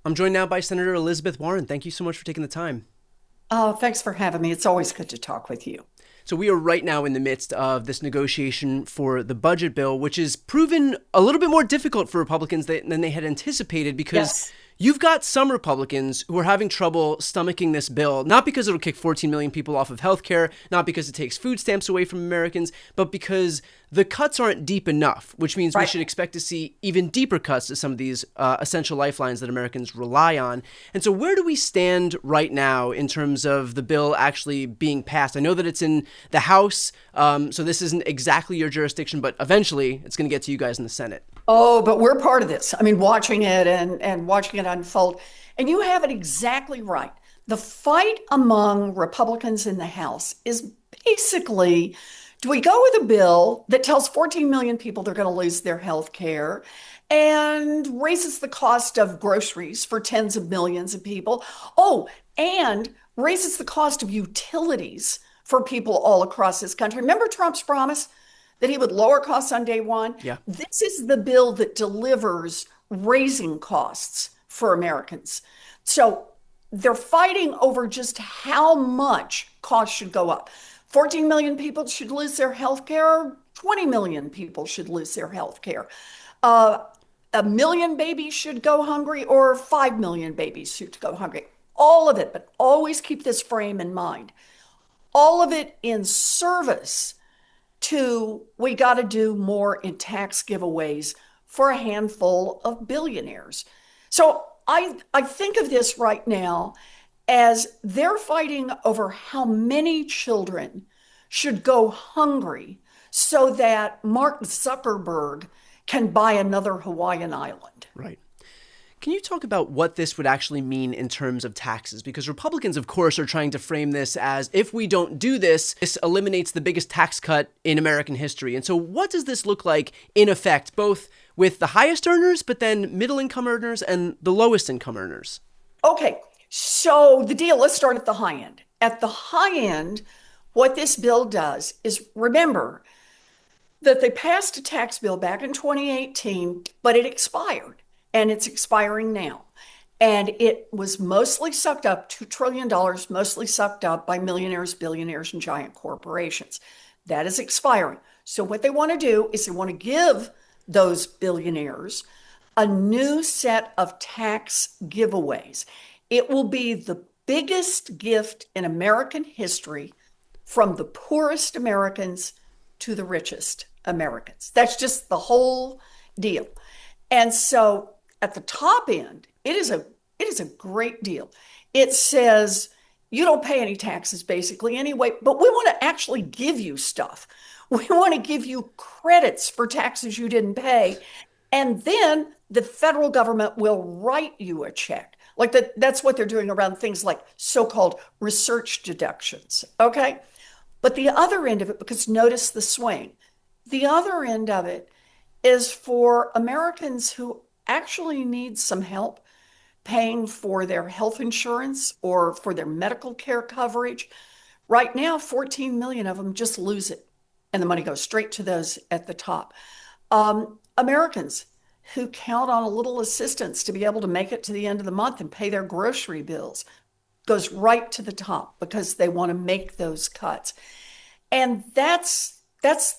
I'm joined now by Senator Elizabeth Warren. Thank you so much for taking the time. Oh, thanks for having me. It's always good to talk with you. So, we are right now in the midst of this negotiation for the budget bill, which is proven a little bit more difficult for Republicans than they had anticipated because Yes. you've got some Republicans who are having trouble stomaching this bill, not because it'll kick 14 million people off of healthcare, not because it takes food stamps away from Americans, but because the cuts aren't deep enough, which means we Right. should expect to see even deeper cuts to some of these essential lifelines that Americans rely on. And so, where do we stand right now in terms of the bill actually being passed? I know that it's in the House, so this isn't exactly your jurisdiction, but eventually it's going to get to you guys in the Senate. Oh, but we're part of this. I mean, watching it and watching it unfold. And you have it exactly right. The fight among Republicans in the House is basically, do we go with a bill that tells 14 million people they're going to lose their health care and raises the cost of groceries for tens of millions of people? Oh, and raises the cost of utilities for people all across this country. Remember Trump's promise that he would lower costs on day one? Yeah. This is the bill that delivers raising costs for Americans. So they're fighting over just how much costs should go up. 14 million people should lose their health care. 20 million people should lose their health care. Uh, a million babies should go hungry, or 5 million babies should go hungry. All of it, but always keep this frame in mind. All of it in service to we got to do more in tax giveaways for a handful of billionaires. So I think of this right now as they're fighting over how many children should go hungry so that Mark Zuckerberg can buy another Hawaiian island. Right. Can you talk about what this would actually mean in terms of taxes? Because Republicans, of course, are trying to frame this as if we don't do this, this eliminates the biggest tax cut in American history. And so, what does this look like in effect, both with the highest earners, but then middle income earners and the lowest income earners? Okay, so the deal, let's start at the high end. At the high end, what this bill does is remember that they passed a tax bill back in 2018, but it expired and it's expiring now. And it was mostly sucked up, $2 trillion, mostly sucked up by millionaires, billionaires, and giant corporations. That is expiring. So, what they want to do is they want to give those billionaires a new set of tax giveaways. It will be the biggest gift in American history from the poorest Americans to the richest Americans. That's just the whole deal. And so at the top end, it is a great deal. It says you don't pay any taxes basically anyway, but we want to actually give you stuff. We want to give you credits for taxes you didn't pay. And then the federal government will write you a check. Like that's what they're doing around things like so-called research deductions. Okay. But the other end of it, because notice the swing, the other end of it is for Americans who actually need some help paying for their health insurance or for their medical care coverage. Right now, 14 million of them just lose it, and the money goes straight to those at the top. Americans who count on a little assistance to be able to make it to the end of the month and pay their grocery bills goes right to the top because they want to make those cuts. And that's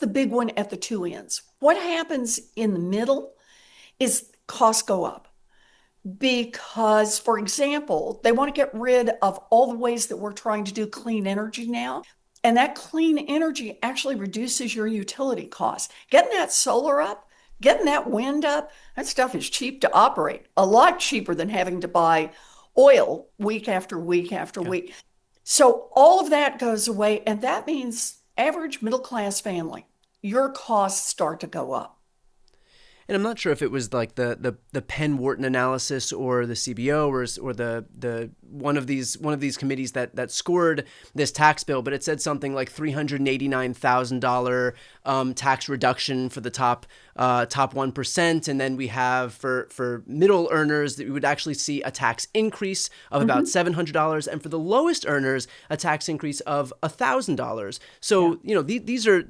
the big one at the two ends. What happens in the middle is costs go up because, for example, they want to get rid of all the ways that we're trying to do clean energy now. And that clean energy actually reduces your utility costs. Getting that solar up, getting that wind up, that stuff is cheap to operate, a lot cheaper than having to buy oil week after week after Yeah. week. So all of that goes away. And that means average middle class family, your costs start to go up. And I'm not sure if it was like the Penn Wharton analysis or the CBO or the one of these committees that scored this tax bill, but it said something like $389,000 tax reduction for the top 1%, and then we have for middle earners that we would actually see a tax increase of about $700, and for the lowest earners a tax increase of $1,000. So these are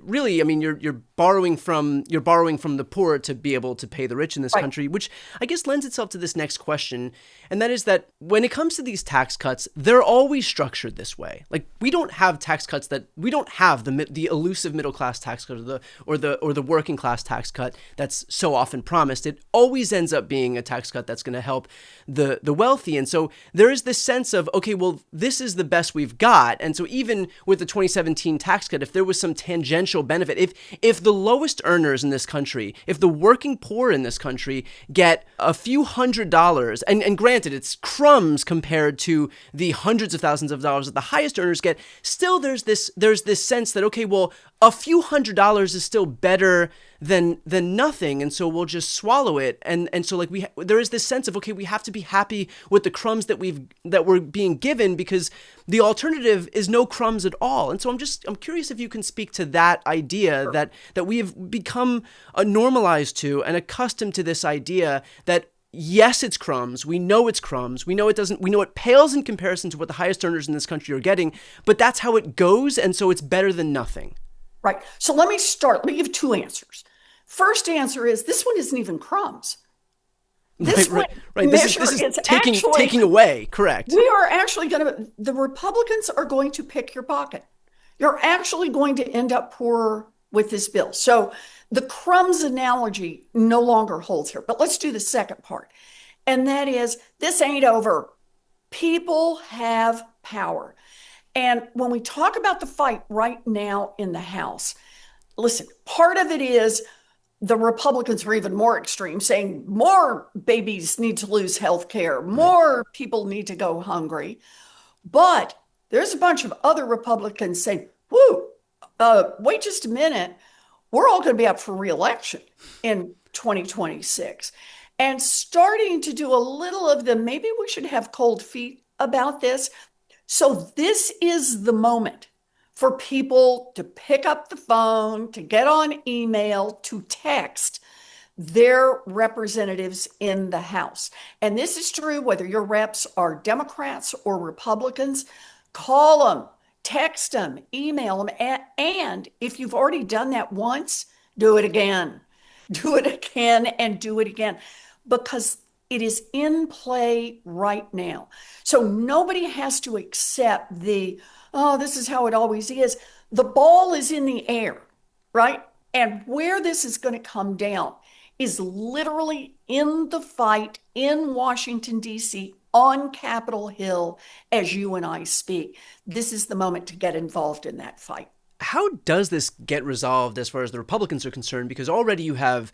really, I mean, you're borrowing from the poor to be able to pay the rich in this country, which I guess lends itself to this next question, and that is that when it comes to these tax cuts, they're always structured this way. Like, we don't have tax cuts we don't have the elusive middle class tax cut or the working class tax cut that's so often promised. It always ends up being a tax cut that's going to help the wealthy, and so there is this sense of, okay, well, this is the best we've got, and so even with the 2017 tax cut, if there was some tangential benefit, if the lowest earners in this country, if the working poor in this country get a few $100s, and granted, it's crumbs compared to the hundreds of thousands of dollars that the highest earners get, still there's this sense that, okay, well, a few $100s is still better than nothing, and so we'll just swallow it, and so like there is this sense of, okay, we have to be happy with the crumbs that we're being given, because the alternative is no crumbs at all. And so I'm curious if you can speak to that idea. Sure. that we have become normalized to and accustomed to this idea that, yes, it's crumbs. We know it's crumbs. We know it pales in comparison to what the highest earners in this country are getting, but that's how it goes, and so it's better than nothing. Right. So let me give two answers. First answer is, this one isn't even crumbs. This right. This is taking away. Correct. We are actually the Republicans are going to pick your pocket. You're actually going to end up poorer with this bill. So the crumbs analogy no longer holds here. But let's do the second part. And that is, this ain't over. People have power. And when we talk about the fight right now in the House, listen, part of it is the Republicans are even more extreme, saying more babies need to lose health care, more people need to go hungry. But there's a bunch of other Republicans saying, wait just a minute, we're all going to be up for re-election in 2026. And starting to do a little of the, maybe we should have cold feet about this. So this is the moment for people to pick up the phone, to get on email, to text their representatives in the House. And this is true whether your reps are Democrats or Republicans. Call them, text them, email them. And if you've already done that once, do it again. Do it again and do it again. Because it is in play right now. So nobody has to accept this is how it always is. The ball is in the air, right? And where this is going to come down is literally in the fight in Washington, D.C., on Capitol Hill, as you and I speak. This is the moment to get involved in that fight. How does this get resolved as far as the Republicans are concerned? Because already you have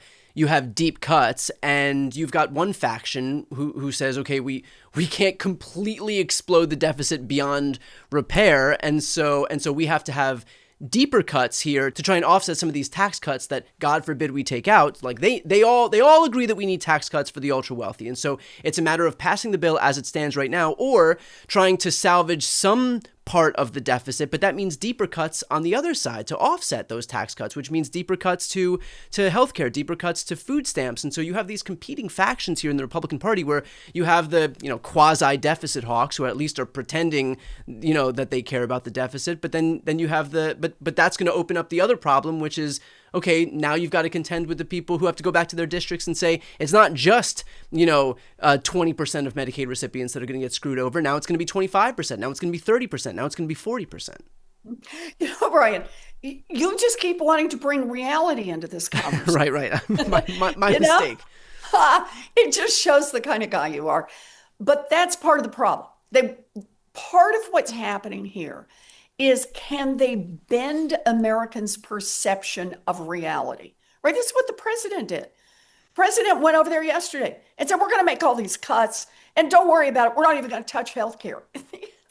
deep cuts, and you've got one faction who says, okay, we can't completely explode the deficit beyond repair, and so we have to have deeper cuts here to try and offset some of these tax cuts that, God forbid, we take out. Like they all agree that we need tax cuts for the ultra wealthy, and so it's a matter of passing the bill as it stands right now, or trying to salvage some part of the deficit, but that means deeper cuts on the other side to offset those tax cuts, which means deeper cuts to healthcare, deeper cuts to food stamps. And so you have these competing factions here in the Republican Party, where you have the quasi deficit hawks, who at least are pretending that they care about the deficit, but then you have but that's going to open up the other problem, which is, okay, now you've got to contend with the people who have to go back to their districts and say, it's not just 20% of Medicaid recipients that are going to get screwed over. Now it's going to be 25%. Now it's going to be 30%. Now it's going to be 40%. Brian, you just keep wanting to bring reality into this conversation. Right. My mistake. It just shows the kind of guy you are. But that's part of the problem. Part of what's happening here is, can they bend Americans' perception of reality? Right? This is what the president did. President went over there yesterday and said, we're going to make all these cuts, and don't worry about it. We're not even going to touch healthcare.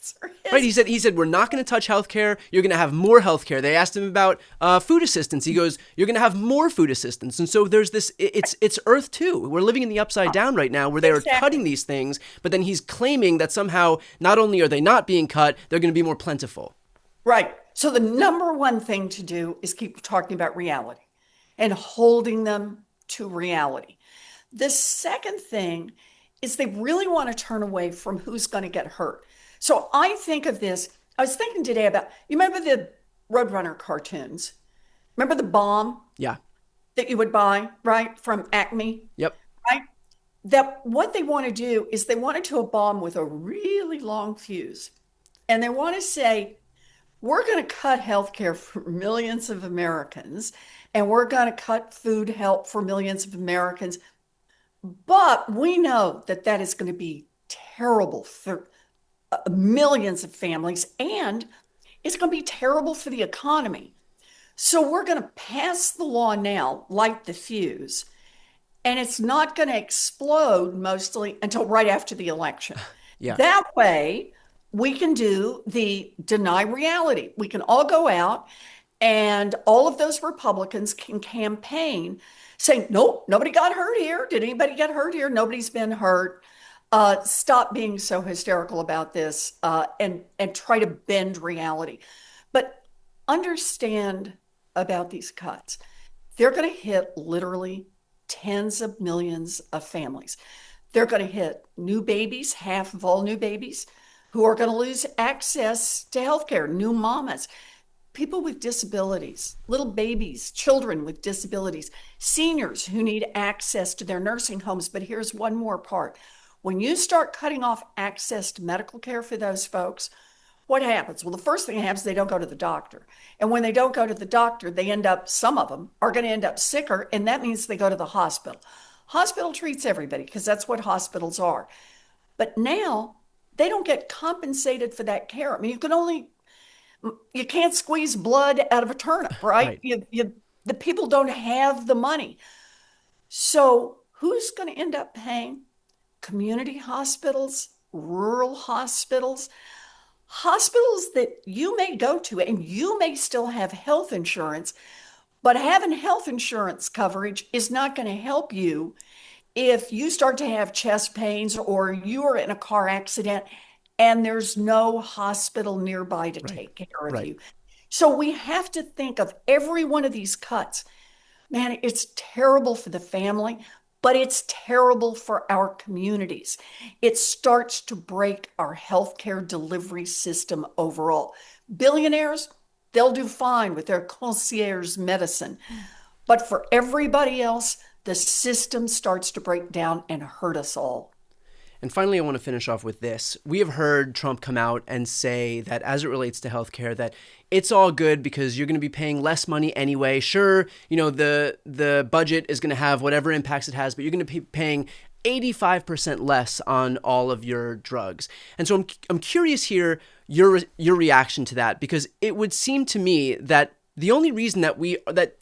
answer Right. is He said, we're not going to touch healthcare. You're going to have more healthcare. They asked him about food assistance. He goes, you're going to have more food assistance. And so there's this, it's Earth too. We're living in the upside down right now where they are cutting exactly these things, but then he's claiming that somehow not only are they not being cut, they're going to be more plentiful. right. So the number one thing to do is keep talking about reality and holding them to reality. The second thing is they really want to turn away from who's going to get hurt. So I think of this. I was thinking today about, you remember the Roadrunner cartoons? Remember the bomb Yeah. that you would buy, right, from Acme, Yep. right? That what they want to do is they want to do a bomb with a really long fuse. And they want to say, we're going to cut healthcare for millions of Americans, and we're going to cut food help for millions of Americans. But we know that that is going to be terrible for millions of families, and it's going to be terrible for the economy. So we're going to pass the law now, light the fuse, and it's not going to explode mostly until right after the election. Yeah. That way, we can do the deny reality. We can all go out and all of those Republicans can campaign saying, nope, nobody got hurt here. Did anybody get hurt here? Nobody's been hurt. Stop being so hysterical about this and try to bend reality. But understand about these cuts. They're going to hit literally tens of millions of families. They're going to hit new babies, half of all new babies who are going to lose access to healthcare, new mamas, people with disabilities, little babies, children with disabilities, seniors who need access to their nursing homes. But here's one more part. When you start cutting off access to medical care for those folks, what happens? Well, the first thing that happens, they don't go to the doctor. And when they don't go to the doctor, they end up, some of them are going to end up sicker. And that means they go to the hospital. Hospital treats everybody because that's what hospitals are. But now they don't get compensated for that care. I mean, you can't squeeze blood out of a turnip, right? Right. The people don't have the money. So who's going to end up paying? Community hospitals, rural hospitals, hospitals that you may go to and you may still have health insurance, but having health insurance coverage is not going to help you if you start to have chest pains or you are in a car accident and there's no hospital nearby to Right. take care of Right. you. So we have to think of every one of these cuts. Man, it's terrible for the family, but it's terrible for our communities. It starts to break our healthcare delivery system overall. Billionaires, they'll do fine with their concierge medicine. But for everybody else, the system starts to break down and hurt us all. And finally, I want to finish off with this. We have heard Trump come out and say that as it relates to healthcare, that it's all good because you're going to be paying less money anyway. Sure, the budget is going to have whatever impacts it has, but you're going to be paying 85% less on all of your drugs. And so I'm curious here your reaction to that, because it would seem to me that the only reason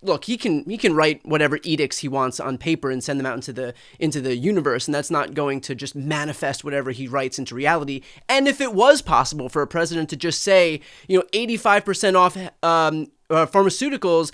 look, he can write whatever edicts he wants on paper and send them out into the universe, and that's not going to just manifest whatever he writes into reality. And if it was possible for a president to just say, 85% off pharmaceuticals,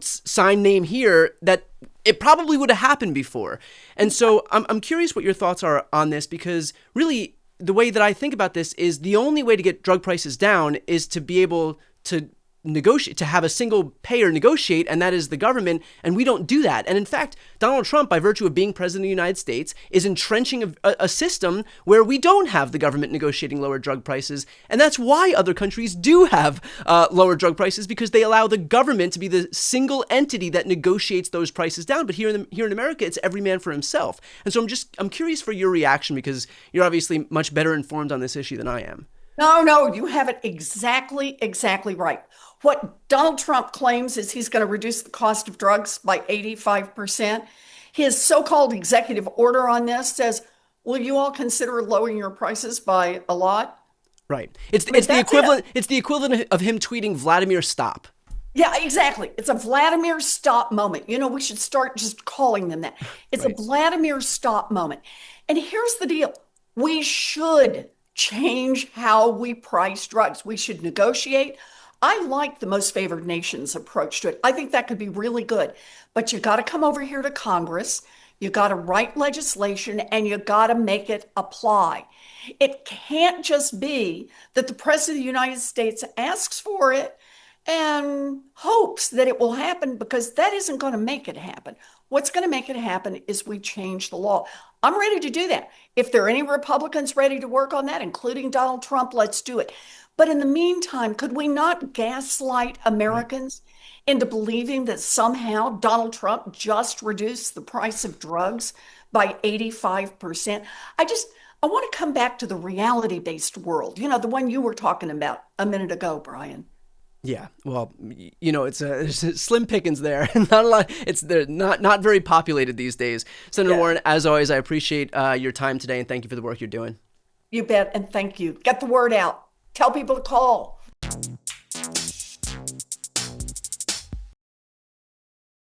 sign name here, that it probably would have happened before. And so I'm curious what your thoughts are on this, because really the way that I think about this is the only way to get drug prices down is to be able to negotiate, to have a single payer negotiate, and that is the government, and we don't do that. And in fact, Donald Trump, by virtue of being president of the United States, is entrenching a system where we don't have the government negotiating lower drug prices, and that's why other countries do have lower drug prices, because they allow the government to be the single entity that negotiates those prices down. But here in America, it's every man for himself. And so I'm curious for your reaction, because you're obviously much better informed on this issue than I am. No, you have it exactly right. What Donald Trump claims is he's going to reduce the cost of drugs by 85%. His so-called executive order on this says, will you all consider lowering your prices by a lot? Right. It's I mean, the that's equivalent. it. It's the equivalent of him tweeting Vladimir stop. Yeah, exactly. It's a Vladimir stop moment. We should start just calling them that. It's a Right. Vladimir stop moment. And here's the deal. We should change how we price drugs. We should negotiate. I like the most favored nations approach to it. I think that could be really good. But you got to come over here to Congress. You got to write legislation and you got to make it apply. It can't just be that the President of the United States asks for it and hopes that it will happen, because that isn't going to make it happen. What's going to make it happen is we change the law. I'm ready to do that. If there are any Republicans ready to work on that, including Donald Trump, let's do it. But in the meantime, could we not gaslight Americans into believing that somehow Donald Trump just reduced the price of drugs by 85%? I want to come back to the reality-based world, the one you were talking about a minute ago, Brian. Yeah, well, it's slim pickings there. Not a lot. They're not very populated these days. Senator Yeah, Warren, as always, I appreciate your time today and thank you for the work you're doing. you bet. And thank you. Get the word out. Tell people to call.